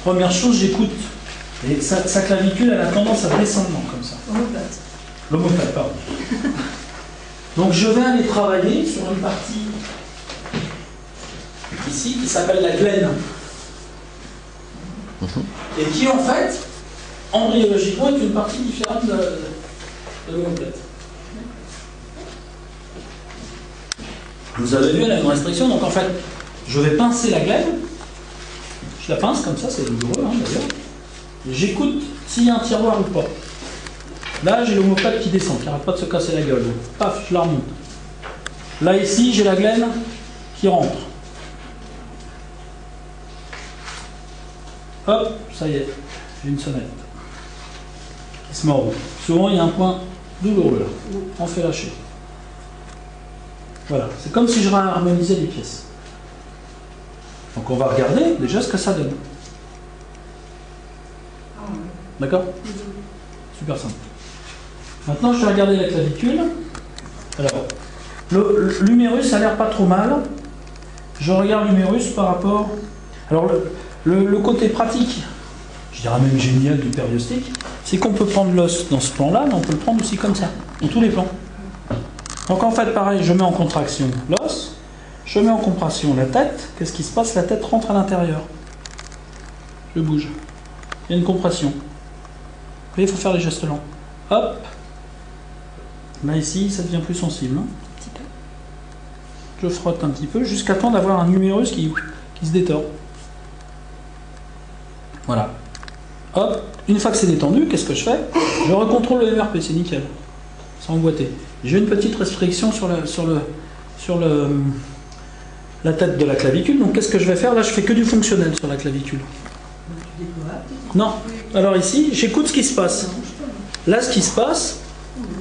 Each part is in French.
Première chose, j'écoute. Et sa clavicule, elle a tendance à descendre comme ça. L'omoplate. L'omoplate, pardon. Donc je vais aller travailler sur une partie ici qui s'appelle la glène. Et qui en fait, embryologiquement, est une partie différente de l'omoplate. Vous avez vu, elle a une restriction, donc en fait, je vais pincer la glène. Je la pince comme ça, c'est douloureux hein, d'ailleurs. J'écoute s'il y a un tiroir ou pas. Là, j'ai l'omoplate qui descend, qui n'arrête pas de se casser la gueule. Paf, je la remonte. Là, ici, j'ai la glène qui rentre. Hop, ça y est, j'ai une sonnette qui se met en route. Souvent, il y a un point douloureux là. On fait lâcher. Voilà, c'est comme si je réharmonisais les pièces. Donc, on va regarder déjà ce que ça donne. D'accord? Super simple. Maintenant, je vais regarder la clavicule. Alors, l'humérus a l'air pas trop mal. Je regarde l'humérus par rapport... Alors, le côté pratique, je dirais même génial du périostique, c'est qu'on peut prendre l'os dans ce plan-là, mais on peut le prendre aussi comme ça, dans tous les plans. Donc en fait, pareil, je mets en contraction l'os, je mets en compression la tête. Qu'est-ce qui se passe? La tête rentre à l'intérieur. Je bouge. Il y a une compression. Vous voyez, il faut faire les gestes lents. Hop. Là, ici, ça devient plus sensible. Je frotte un petit peu jusqu'à temps d'avoir un humérus qui se détord. Voilà. Hop. Une fois que c'est détendu, qu'est-ce que je fais? Je recontrôle le MRP, c'est nickel. C'est emboîté. J'ai une petite restriction sur la tête de la clavicule. Donc, qu'est-ce que je vais faire? Là, je fais que du fonctionnel sur la clavicule. Non. Alors ici, j'écoute ce qui se passe. Là, ce qui se passe,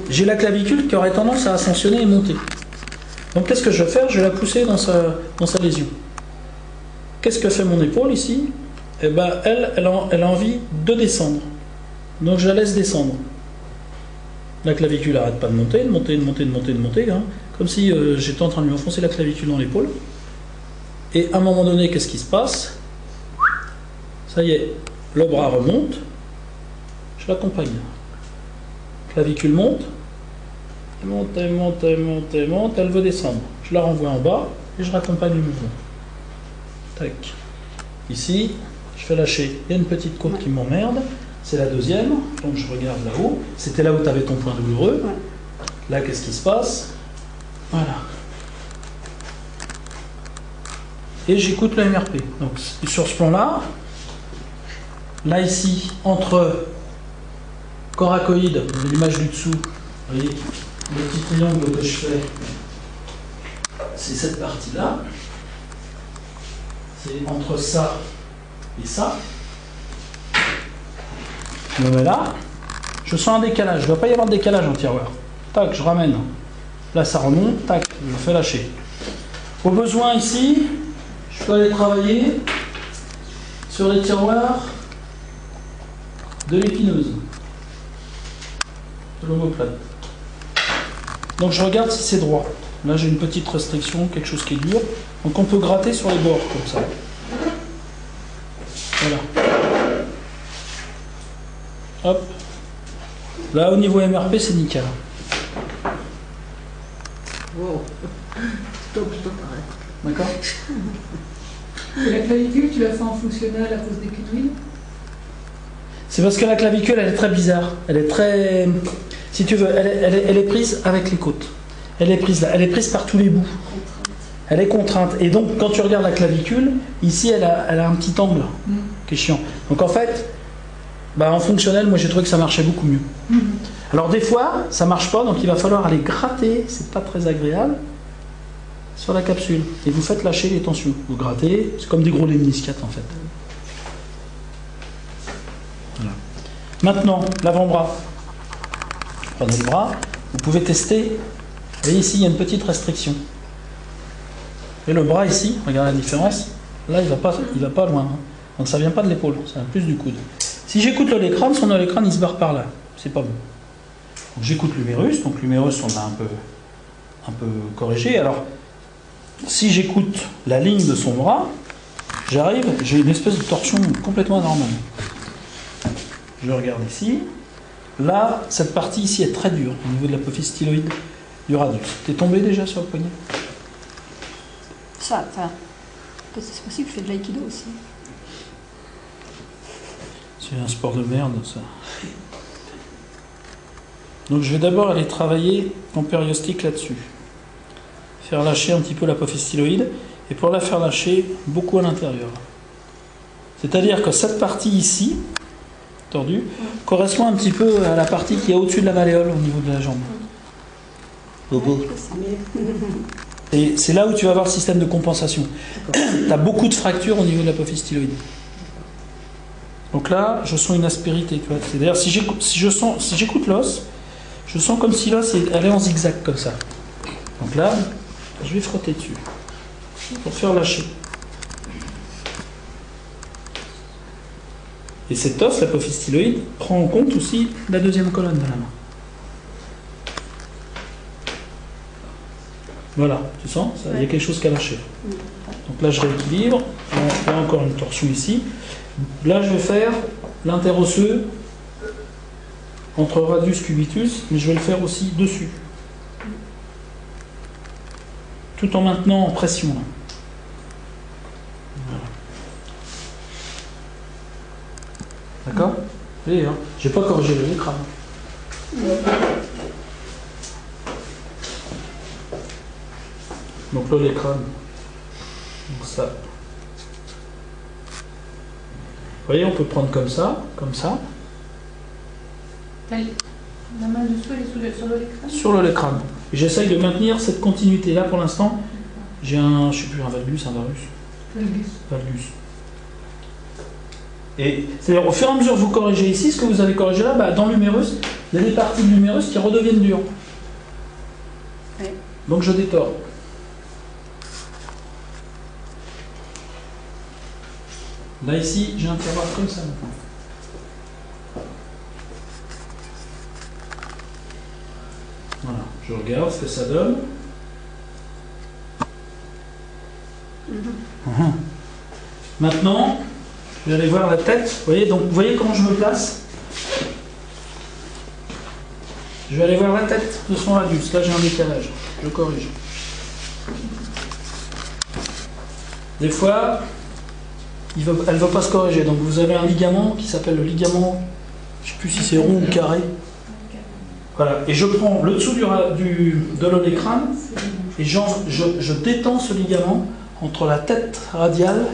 j'ai la clavicule qui aurait tendance à ascensionner et monter. Donc, qu'est-ce que je vais faire? Je vais la pousser dans sa lésion. Qu'est-ce que fait mon épaule ici? Eh ben, elle a envie de descendre. Donc, je la laisse descendre. La clavicule n'arrête pas de monter, de monter, hein, comme si j'étais en train de lui enfoncer la clavicule dans l'épaule. Et à un moment donné, qu'est-ce qui se passe? Ça y est, le bras remonte, je l'accompagne. Clavicule monte, elle veut descendre. Je la renvoie en bas et je raccompagne le mouvement. Tac. Ici, je fais lâcher. Il y a une petite côte qui m'emmerde. C'est la deuxième, donc je regarde là-haut. C'était là où tu avais ton point douloureux. Là, qu'est-ce qui se passe? Voilà. Et j'écoute le MRP. Donc, sur ce plan-là, là, ici, entre coracoïde, l'image du dessous, vous voyez, le petit triangle que je fais, c'est cette partie-là. C'est entre ça et ça. Je me mets là, je sens un décalage, il ne doit pas y avoir de décalage en tiroir. Tac, je ramène. Là, ça remonte, tac, je fais lâcher. Au besoin ici, je peux aller travailler sur les tiroirs de l'épineuse, de l'omoplate. Donc je regarde si c'est droit. Là, j'ai une petite restriction, quelque chose qui est dur. Donc on peut gratter sur les bords comme ça. Voilà. Hop. Là, au niveau MRP, c'est nickel. Wow. Top, je t'arrête. D'accord? Et la clavicule, tu l'as fait en fonctionnel à cause des quinoïdes? C'est parce que la clavicule, elle est très bizarre. Elle est très... Si tu veux, elle est prise avec les côtes. Elle est prise là. Elle est prise par tous les bouts. Elle est contrainte. Et donc, quand tu regardes la clavicule, ici, elle a un petit angle qui est chiant. Donc, en fait... Bah, en fonctionnel, moi j'ai trouvé que ça marchait beaucoup mieux. Alors des fois, ça marche pas, donc il va falloir aller gratter, c'est pas très agréable, sur la capsule. Et vous faites lâcher les tensions. Vous grattez, c'est comme des gros lemniscates en fait. Voilà. Maintenant, l'avant-bras. Prenez le bras, vous pouvez tester. Vous voyez ici, il y a une petite restriction. Et le bras ici, regardez la différence. Là, il va pas loin. Hein. Donc ça vient pas de l'épaule, ça vient plus du coude. Si j'écoute l'olécrane, son olécrane il se barre par là. C'est pas bon. Donc j'écoute l'humérus, donc l'humérus on l'a un peu corrigé. Alors, si j'écoute la ligne de son bras, J'arrive, j'ai une espèce de torsion complètement anormale. Je regarde ici. Là, cette partie ici est très dure au niveau de l'apophyse styloïde du radius. T'es tombé déjà sur le poignet? Ça, enfin, c'est possible, je fais de l'aïkido aussi. C'est un sport de merde, ça. Donc je vais d'abord aller travailler en périostique là-dessus. Faire lâcher un petit peu l'apophyse styloïde, et pour la faire lâcher, beaucoup à l'intérieur. C'est-à-dire que cette partie ici, tordue, correspond un petit peu à la partie qui est au-dessus de la malléole au niveau de la jambe. Et c'est là où tu vas avoir le système de compensation. Tu as beaucoup de fractures au niveau de l'apophyse styloïde. Donc là, je sens une aspérité. C'est-à-dire, si j'écoute l'os, je sens comme si l'os allait en zigzag comme ça. Donc là, je vais frotter dessus pour faire lâcher. Et cet os, l'apophyse styloïde, prend en compte aussi la deuxième colonne de la main. Voilà, tu sens? Il y a quelque chose qui a lâché. Donc là, je rééquilibre. Il y a encore une torsion ici. Là, je vais faire l'interosseux entre radius cubitus, mais je vais le faire aussi dessus. Tout en maintenant en pression. Là. Voilà. D'accord? Vous voyez, hein, j'ai pas corrigé l'écran. Donc là, l'écran. Donc ça. Vous voyez, on peut prendre comme ça, comme ça. La main dessous, elle est sur le l'écran? Sur le crâne. Et j'essaye de maintenir cette continuité. Là, pour l'instant, j'ai un, je sais plus, un valgus, un varus. Valgus. Et c'est-à-dire, au fur et à mesure que vous corrigez ici, ce que vous avez corrigé là, bah, dans l'humérus, il y a des parties de l'humérus qui redeviennent dures. Ouais. Donc je détors. Là, ici, j'ai un tiroir comme ça maintenant. Voilà, je regarde ce que ça donne. Maintenant, je vais aller voir la tête. Vous voyez comment je me place? Je vais aller voir la tête de son radius. Là, j'ai un décalage. Je corrige. Des fois, elle ne va pas se corriger. Donc, vous avez un ligament qui s'appelle le ligament, je ne sais plus si c'est rond ou carré. Voilà. Et je prends le dessous de l'olécrane et je détends ce ligament entre la tête radiale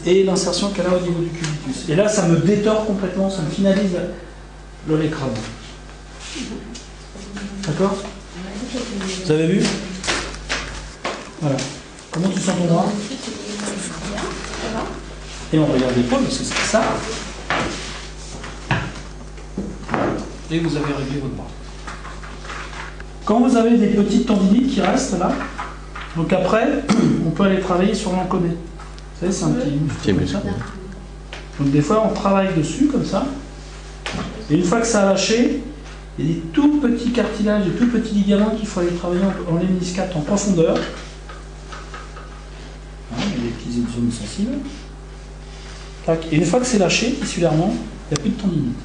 et l'insertion qu'elle a au niveau du cubitus. Et là, ça me détord complètement, ça me finalise l'olécrane. D'accord? Vous avez vu? Voilà. Comment tu sens ton bras? Et on regarde l'épaule parce que c'est ça. Et vous avez réglé votre bras. Quand vous avez des petites tendinites qui restent là, donc après, on peut aller travailler sur l'enconé. Vous savez, c'est un petit muscle. Donc des fois, on travaille dessus comme ça. Et une fois que ça a lâché, il y a des tout petits cartilages, des tout petits ligaments qu'il faut aller travailler en lemniscate en profondeur. Hein, il y a des petites zones sensibles. Tac. Et une fois que c'est lâché, tissulairement, il n'y a plus de tendinite.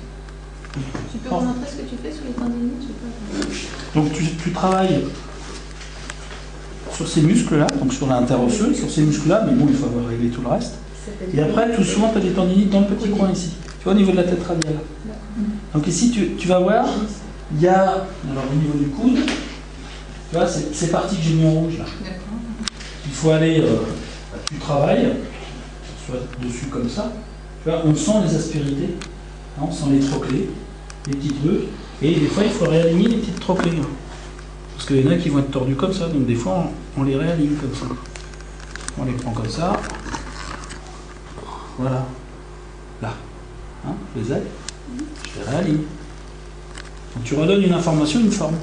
Tu peux remontrer ce que tu fais sur les tendinites? Donc tu travailles sur ces muscles-là, donc sur l'interosseux, sur ces muscles-là, mais bon, il faut avoir réglé tout le reste. Et après, tout souvent, tu as des tendinites dans le petit coin ici, tu vois, au niveau de la tête radiale. Donc ici, tu vas voir, il y a, alors au niveau du coude, tu vois, ces parties que j'ai mis en rouge là. Il faut aller, tu travailles, soit dessus comme ça, tu vois, on sent les aspérités, hein, on sent les trochlées, les petits trucs, et des fois, il faut réaligner les petites trochlées. Hein. Parce qu'il y en a qui vont être tordus comme ça, donc des fois on les réaligne comme ça. On les prend comme ça. Voilà. Là. Hein, je les aide. Je les réaligne. Donc tu redonnes une information, une forme.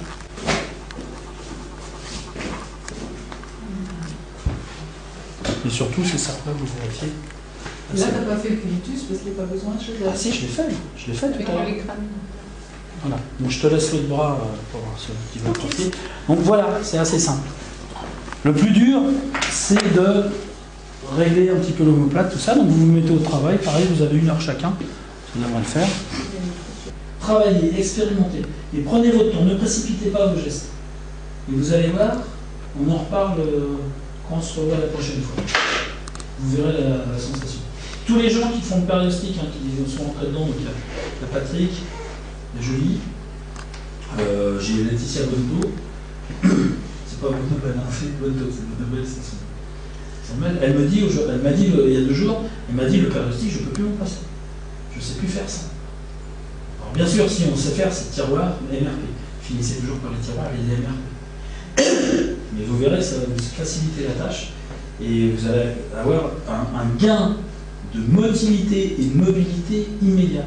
Et surtout, c'est ça, là, vous vérifiez. Là, tu n'as pas fait le cubitus parce qu'il n'y a pas besoin de chez elle. Ah si, je l'ai fait. Je l'ai fait tout à l'heure. L'écran. Voilà. Donc je te laisse l'autre bras pour ce qui va partir. Donc voilà, c'est assez simple. Le plus dur, c'est de régler un petit peu l'omoplate, tout ça. Donc vous vous mettez au travail, pareil, vous avez 1 heure chacun, ça devrait le faire. Travaillez, expérimentez, et prenez votre temps, ne précipitez pas vos gestes. Et vous allez voir, on en reparle quand on se revoit la prochaine fois. Vous verrez la sensation. Tous les gens qui font le périostique, hein, qui sont entrés dedans, donc il y a Patrick, il y a Julie, j'ai Laetitia Bonneto. C'est pas Bonneto, c'est Bonneto, c'est Bonneto, c'est elle m'a dit il y a 2 jours, elle m'a dit le périostique, je ne peux plus m'en passer. Je ne sais plus faire ça. Alors bien sûr, si on sait faire, c'est tiroir, MRP. Finissez toujours par les tiroirs et les MRP. Mais vous verrez, ça va vous faciliter la tâche et vous allez avoir un gain de motilité et de mobilité immédiat.